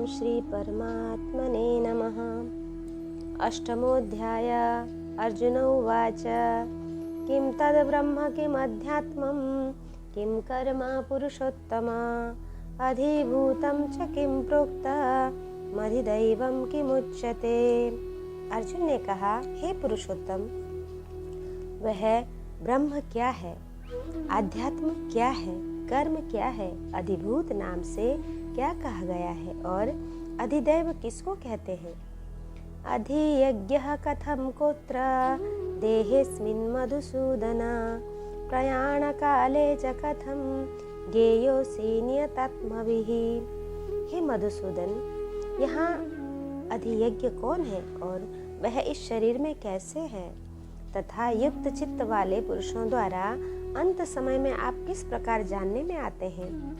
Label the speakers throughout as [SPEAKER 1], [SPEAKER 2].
[SPEAKER 1] श्री परमात्मने नमः। अष्टमोऽध्याय। अर्जुन उवाच किं तद् ब्रह्म किमध्यात्मं किं कर्म पुरुषोत्तम अधिभूतं च किं प्रोक्तम् अधिदैवं किमुच्यते। अर्जुन ने कहा, हे पुरुषोत्तम, वह ब्रह्म क्या है, आध्यात्म क्या है, कर्म क्या है, अधिभूत नाम से क्या कहा गया है और अधिदैव किसको कहते हैं। अधियज्ञः कथं कोत्र देहेऽस्मिन् मधुसूदन प्रयाण काले च कथं ज्ञेयोऽसि नियतात्मभिः। हे मधुसूदन, यहाँ अधियज्ञ कौन है और वह इस शरीर में कैसे है, तथा युक्त चित्त वाले पुरुषों द्वारा अंत समय में आप किस प्रकार जानने में आते हैं।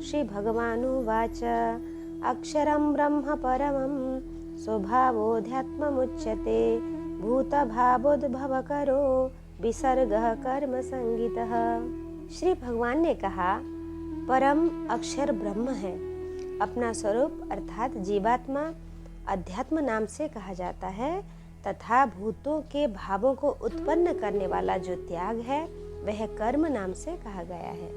[SPEAKER 1] श्री भगवानुवाच अक्षरं ब्रह्म परमं स्वभावोऽध्यात्ममुच्यते भूतभावोद्भवकरो विसर्गः कर्म संगीतः। श्री भगवान ने कहा, परम अक्षर ब्रह्म है। अपना स्वरूप अर्थात जीवात्मा अध्यात्म नाम से कहा जाता है तथा भूतों के भावों को उत्पन्न करने वाला जो त्याग है वह कर्म नाम से कहा गया है।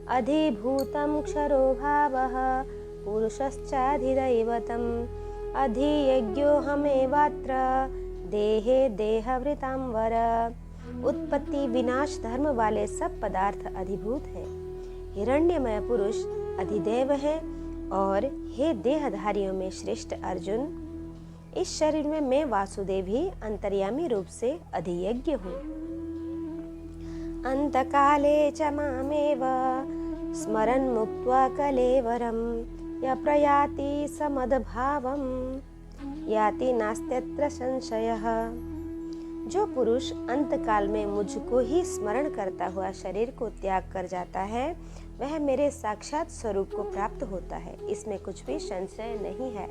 [SPEAKER 1] अधिभूतं क्षरो भावः पुरुषश्चाधिदैवतम् अधियज्ञोऽहमेवात्र देहे देहवृतांवर। उत्पत्ति विनाश धर्म वाले सब पदार्थ अधिभूत हैं। हिरण्यमय पुरुष अधिदेव है और हे देहधारियों में श्रेष्ठ अर्जुन, इस शरीर में मैं वासुदेव ही अंतर्यामी रूप से अधियज्ञ हूँ। अंतकाले च मामेव स्मरन् मुक्त्वा कलेवरं य प्रयाति समदभावं याति नास्त्यत्र संशयः। जो पुरुष अंतकाल में मुझको ही स्मरण करता हुआ शरीर को त्याग कर जाता है वह मेरे साक्षात स्वरूप को प्राप्त होता है, इसमें कुछ भी संशय नहीं है।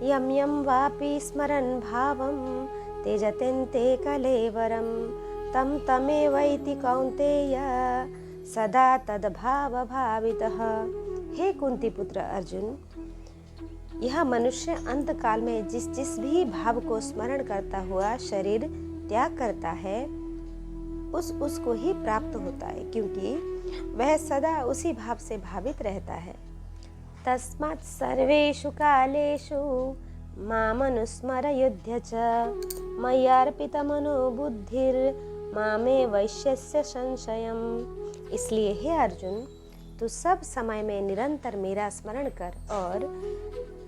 [SPEAKER 1] यम यम वापि स्मरन् भावं त्यजत्यन्ते कलेवरं तं तमेवैति कौन्तेय सदा तद्भाव भावितः। हे कुंती पुत्र अर्जुन, यह मनुष्य अंत काल में जिस भी भाव को स्मरण करता हुआ शरीर त्याग करता है उसको ही प्राप्त होता है, क्योंकि वह सदा उसी भाव से भावित रहता है। तस्मात् सर्वेषु कालेषु मामनुस्मर युध्य च मय्यार्पितमनो बुद्धिर्मामे वैश्यस्य संशयम्। इसलिए हे अर्जुन, तू सब समय में निरंतर मेरा स्मरण कर और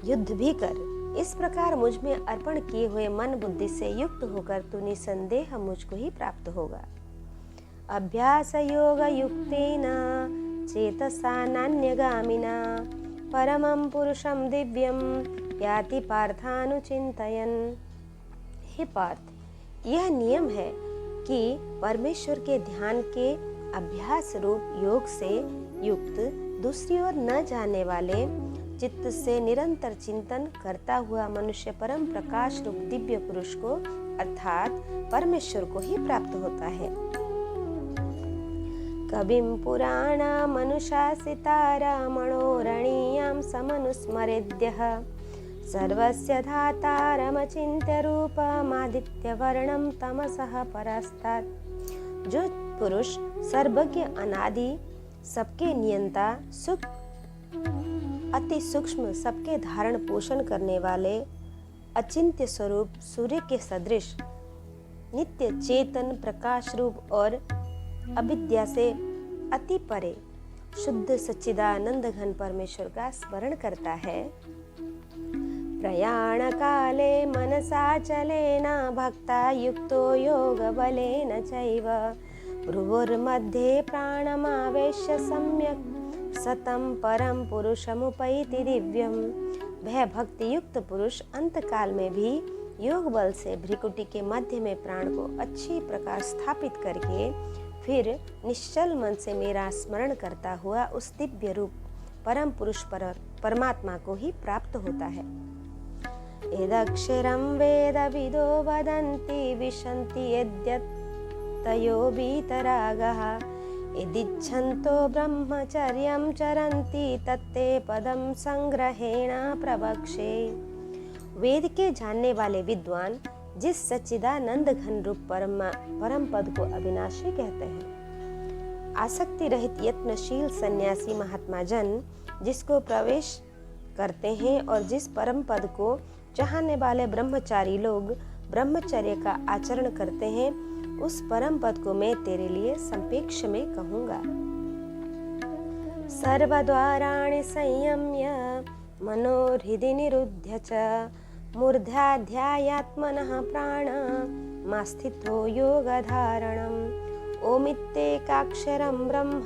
[SPEAKER 1] युद्ध भी कर। इस प्रकार मुझ में अर्पण किए हुए मन बुद्धि से युक्त होकर तू निसंदेह मुझको ही प्राप्त होगा। अभ्यास योग युक्तेन चेतसा नान्यगामिना परमं पुरुषं दिव्यं याति पार्थानुचिन्तयन्। हे पार्थ, यह नियम है कि परमेश्वर के ध्यान के अभ्यास रूप योग से युक्त दूसरी ओर न जाने वाले चित्त से निरंतर चिंतन करता हुआ मनुष्य परम प्रकाश रूप दिव्य पुरुष को अर्थात परमेश्वर को ही प्राप्त होता है। कविं पुराणा मनुषासितारा मनोरणीयां समनुस्मरेद्यः सर्वस्य धातारमचिन्त्य रूपमादित्यवर्णं तमसः परास्तात्। जो पुरुष सर्वज्ञ अनादि सबके नियंता अति सूक्ष्म सबके धारण पोषण करने वाले अचिंत्य स्वरूप सूर्य के सदृश नित्य चेतन प्रकाश रूप और अविद्या से अति परे शुद्ध सच्चिदानंद घन परमेश्वर का स्मरण करता है, प्रयाण काले मनसा चलेन भक्ता युक्तो योग बलेन चैव भ्रुवोर्मध्ये प्राणमावेश्य सम्यक् सतं परम पुरुषमुपैति दिव्यम। वह भक्ति युक्त पुरुष अंत काल में भी योग बल से भ्रिकुटी के मध्य में प्राण को अच्छी प्रकार स्थापित करके फिर निश्चल मन से मेरा स्मरण करता हुआ उस दिव्य रूप परम पुरुष परमात्मा को ही प्राप्त होता है। यदक्षरं वेदविदो वदन्ति विशन्ति यद्यत् तयो वीतरागः यदिच्छन्तो ब्रह्मचर्यं चरन्ति तत्ते पदं संग्रहेण प्रवक्षे। वेद के जानने वाले विद्वान जिस सच्चिदानंद घन रूप परम पद को अविनाशी कहते हैं, आसक्ति रहित यत्नशील सन्यासी महात्मा जन जिसको प्रवेश करते हैं और जिस परम पद को चाहने वाले ब्रह्मचारी लोग ब्रह्मचर्य का आचरण करते हैं, उस परम पद को मैं तेरे लिए संपेक्ष में कहूँगा। सर्वद्वाराणि संयम्य मनोहृदि निरुध्य च मूर्धाध्यायात्मनः प्राण मास्थितो योगधारणम्। ओमित्येकाक्षरं ब्रह्म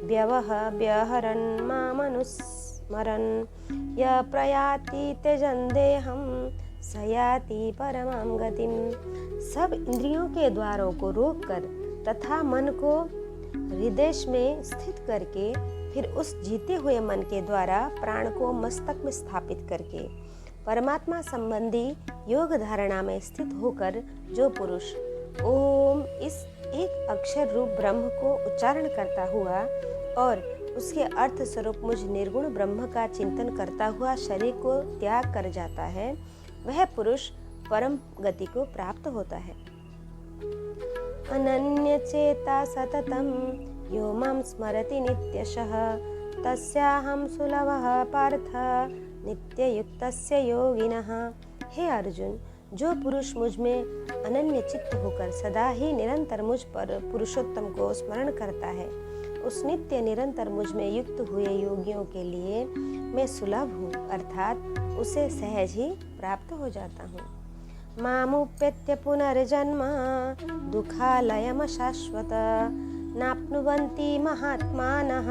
[SPEAKER 1] व्यवहरन् मामनुस्मरन् य प्रयाति त्यजन् देहं स याति परमां गतिम्। सब इंद्रियों के द्वारों को रोककर तथा मन को हृदय में स्थित करके फिर उस जीते हुए मन के द्वारा प्राण को मस्तक में स्थापित करके परमात्मा संबंधी योग धारणा में स्थित होकर जो पुरुष ओम इस एक अक्षर रूप ब्रह्म को उच्चारण करता हुआ और उसके अर्थ स्वरूप मुझ निर्गुण ब्रह्म का चिंतन करता हुआ शरीर को त्याग कर जाता है, वह पुरुष परम गति को प्राप्त होता है। अनन्य चेता सततम यो मां स्मरति नित्यशः तस्याहं सुलभः पार्थ नित्ययुक्तस्य योगिनः। हे अर्जुन, जो पुरुष मुझ में अनन्य चित्त होकर सदा ही निरंतर मुझ पर पुरुषोत्तम को स्मरण करता है, उस नित्य निरंतर मुझ में युक्त हुए योगियों के लिए मैं सुलभ हूँ, अर्थात उसे सहज ही प्राप्त हो जाता हूँ। मामुप्यत्य पुनर्जन्म दुःखालयम शाश्वत नाप्नुवन्ति महात्मानः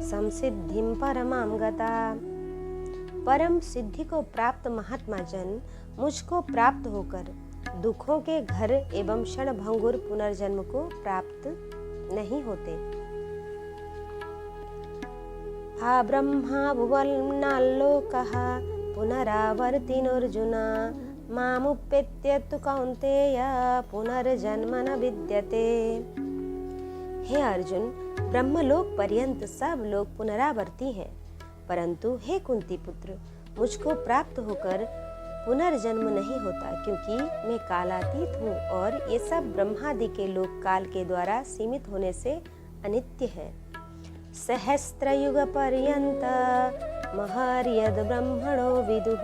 [SPEAKER 1] संसिद्धिं परमां गता। परम सिद्धि को प्राप्त महात्मा जन मुझको प्राप्त होकर दुखों के घर एवं क्षणभंगुर पुनर्जन्म को प्राप्त नहीं होते। आ ब्रह्मा भुवनाल्लोकः पुनरावर्तिनोऽर्जुन मामुपेत्य तु कौन्तेय पुनर्जन्म न विद्यते। हे अर्जुन, ब्रह्मलोक पर्यंत सब लोग पुनरावर्ती हैं, परंतु हे कुंती पुत्र, मुझको प्राप्त होकर पुनर्जन्म नहीं होता, क्योंकि मैं कालातीत हूँ और ये सब ब्रह्मादि के लोक काल के द्वारा सीमित होने से अनित्य है। सहस्त्रयुग पर्यंत महर्यद ब्रह्मणो विदुः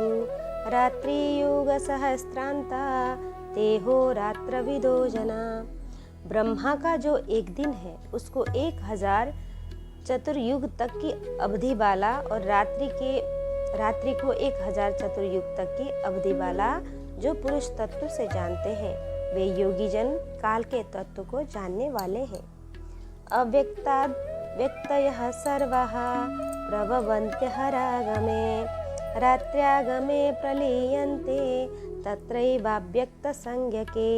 [SPEAKER 1] रात्रियुग सहस्त्रांता तेहो रात्रविदो जना। ब्रह्मा का जो एक दिन है उसको 1000 चतुर्युग तक की अवधि वाला और रात्रि को 1000 चतुर्युग तक की अवधि वाला जो पुरुष तत्व से जानते हैं, वे योगी जन काल के तत्व को जानने वाले हैं। अव्यक्ताद् व्यक्तयः सर्वः प्रभवन्त्यः रागमे रात्र्यागमे प्रलीयन्ते तत्रैवाव्यक्त संज्ञके।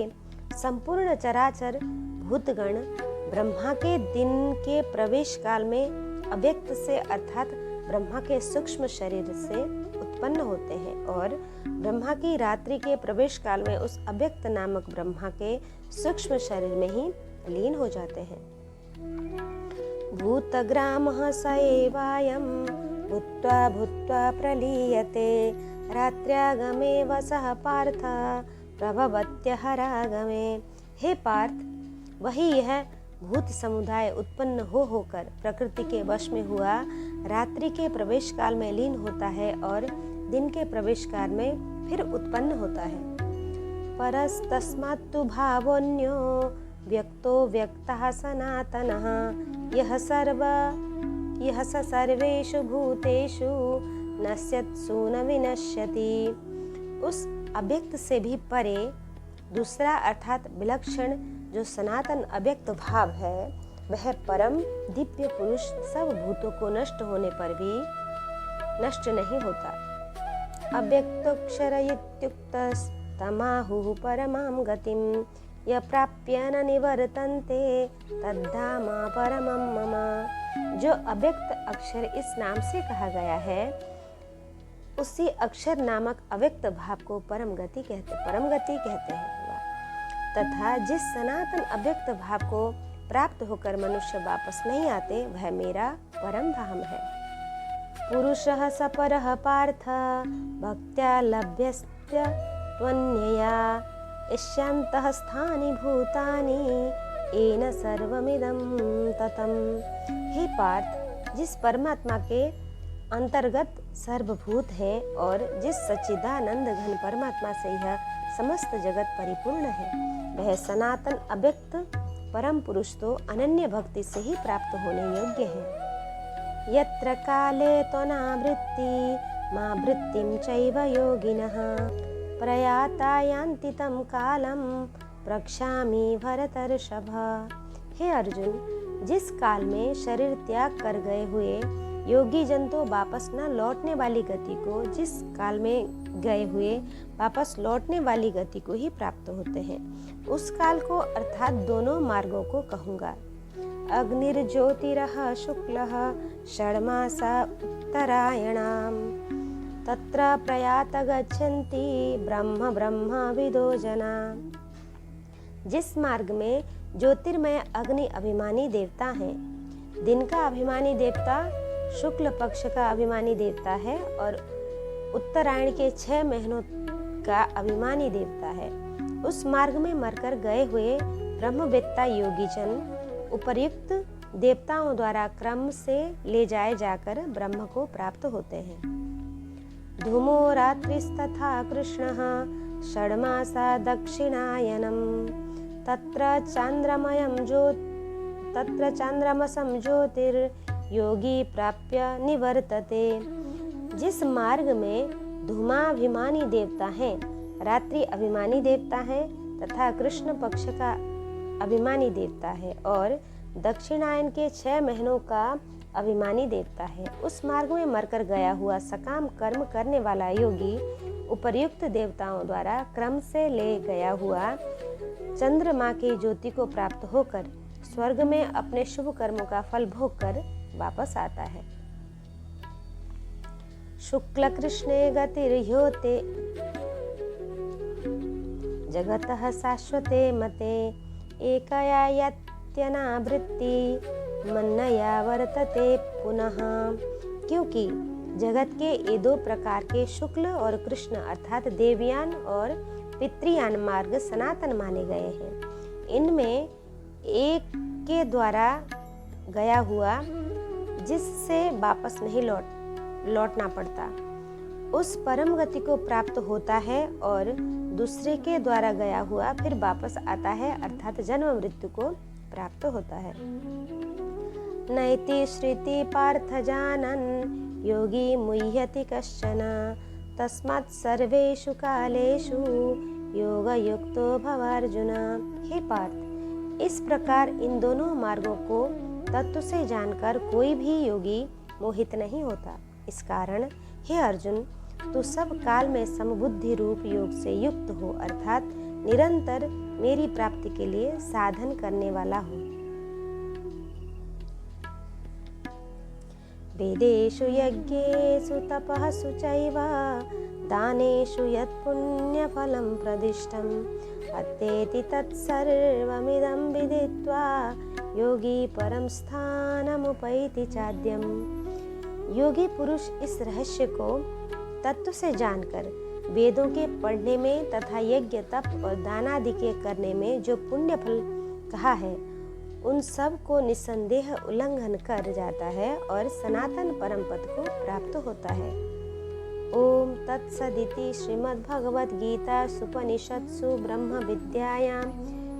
[SPEAKER 1] संपूर्ण चराचर भूतगण ब्रह्मा के दिन के प्रवेश काल में अव्यक्त से अर्थात ब्रह्मा के सूक्ष्म शरीर से उत्पन्न होते हैं और ब्रह्मा की रात्रि के प्रवेश काल में उस अव्यक्त नामक ब्रह्मा के सूक्ष्म शरीर में ही लीन हो जाते हैं। भूतग्रामः स एवायं भूत्वा भूत्वा प्रलीयते रात्र्यागमे वसः पार्थ प्रभवत्यः रागमे। हे पार्थ, वही यह भूत समुदाय उत्पन्न होकर प्रकृति के वश में हुआ रात्रि के प्रवेश काल में लीन होता है और दिन के प्रवेश काल में फिर उत्पन्न होता है। परस्तस्मात्तु भावोऽन्यो व्यक्तो व्यक्तः सनातनः यः स सर्वेषु भूतेषु नश्यत्सु न विनश्यति। उस अव्यक्त से भी परे दूसरा अर्थात विलक्षण जो सनातन अव्यक्त भाव है, वह परम दिव्य पुरुष सब भूतों को नष्ट होने पर भी नष्ट नहीं होता। अव्यक्तोऽक्षर इत्युक्तस्तमाहुः परमां गतिं य प्राप्य न निवर्तन्ते तद्धाम परमं मम। जो अव्यक्त अक्षर इस नाम से कहा गया है, उसी अक्षर नामक अव्यक्त भाव को परम गति कहते हैं। तथा जिस सनातन अव्यक्त भाव को प्राप्त होकर मनुष्य वापस नहीं आते, वह मेरा परम धाम है। पुरुषः सपरः पार्थ भक्त्या लभ्यस्य त्वन्यया यस्यान्तः स्थानि भूतानि येन सर्वमिदं ततम्। हे पार्थ, जिस परमात्मा के अंतर्गत सर्वभूत है और जिस सच्चिदानंद घन परमात्मा से यह समस्त जगत परिपूर्ण है, वह सनातन अव्यक्त परम पुरुष तो अनन्य भक्ति से ही प्राप्त होने योग्य है। यत्र काले त्वनावृत्ति मा वृत्तिं चैव योगिनः प्रयाता यान्ति तं कालं प्रक्षामि भरतर्षभ। हे अर्जुन, जिस काल में शरीर त्याग कर गए हुए योगी जन तो वापस न लौटने वाली गति को, जिस काल में गए हुए वापस लौटने वाली गति को ही प्राप्त होते हैं, उस काल को अर्थात दोनों मार्गों को कहूँगा। अग्निर्ज्योतिरः शुक्लः षड्मासा उत्तरायणाम् तत्र प्रयात गच्छन्ति ब्रह्म ब्रह्मविदो जना। जिस मार्ग में ज्योतिर्मय अग्नि अभिमानी देवता है, दिन का अभिमानी देवता शुक्ल पक्ष का अभिमानी देवता है और उत्तरायण के 6 महीनों का अभिमानी देवता है, उस मार्ग में मरकर गए हुए ब्रह्मवेत्ता योगी जन उपर्युक्त देवताओं द्वारा क्रम से ले जाए जाकर ब्रह्म को प्राप्त होते हैं। धूमो रात्रिस्तथा कृष्णः षड्मासा दक्षिणायनम् तत्र चांद्रमसं ज्योतिर्योगी प्राप्य निवर्तते। जिस मार्ग में धूमाभिमानी देवता है, रात्रि अभिमानी देवता है तथा कृष्ण पक्ष का अभिमानी देवता है और दक्षिणायन के 6 महीनों का अभिमानी देवता है, उस मार्ग में मरकर गया हुआ सकाम कर्म करने वाला योगी उपर्युक्त देवताओं द्वारा क्रम से ले गया हुआ चंद्रमा की ज्योति को प्राप्त होकर स्वर्ग में अपने शुभ कर्मों का फल भोग कर वापस आता है। शुक्ल कृष्णे गतिर्ह्योते जगतः शाश्वते मते एकया यत्यनावृत्ति मन्नया वर्तते पुनः। क्योंकि जगत के ये 2 प्रकार के शुक्ल और कृष्ण अर्थात देवयान और पितृयान मार्ग सनातन माने गए हैं। इनमें एक के द्वारा गया हुआ जिससे वापस नहीं लौटना पड़ता, उस परम गति को प्राप्त होता है और दूसरे के द्वारा गया हुआ फिर वापस आता है अर्थात जन्म मृत्यु को प्राप्त होता है। नैति श्रुति पार्थ जानन् योगी मुह्यति कश्चन तस्मात् सर्वेषु कालेषु योगयुक्तो भवार्जुन। हे पार्थ, इस प्रकार इन दोनों मार्गों को तत्व से जानकर कोई भी योगी मोहित नहीं होता। इस कारण हे अर्जुन, तू सब काल में समबुद्धि रूप योग से युक्त हो अर्थात निरंतर मेरी प्राप्ति के लिए साधन करने वाला हो। वेदेषु यज्ञेषु तपःसु चैव दानेषु यत् पुण्यफलं प्रदिष्टम् अत्येति तत्सर्वमिदं विदित्वा योगी परम स्थानमुपैति चाद्यम्। योगी पुरुष इस रहस्य को तत्व से जानकर वेदों के पढ़ने में तथा यज्ञ तप और दान आदि के करने में जो पुण्य फल कहा है, उन सब को निसंदेह उल्लंघन कर जाता है और सनातन परम पद को प्राप्त होता है। ओम तत्सदिति श्रीमद्भगवद्गीतासूपनिषत्सु ब्रह्म विद्यायां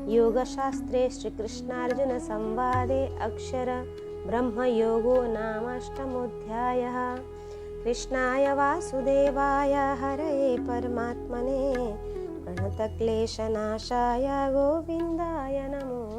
[SPEAKER 1] योगशास्त्रे श्रीकृष्णार्जुन संवादे अक्षर ब्रह्म योगो नाम 8मोऽध्यायः। कृष्णाय वासुदेवाय हरये परमात्मने प्रणतक्लेशनाशाय गोविन्दाय नमो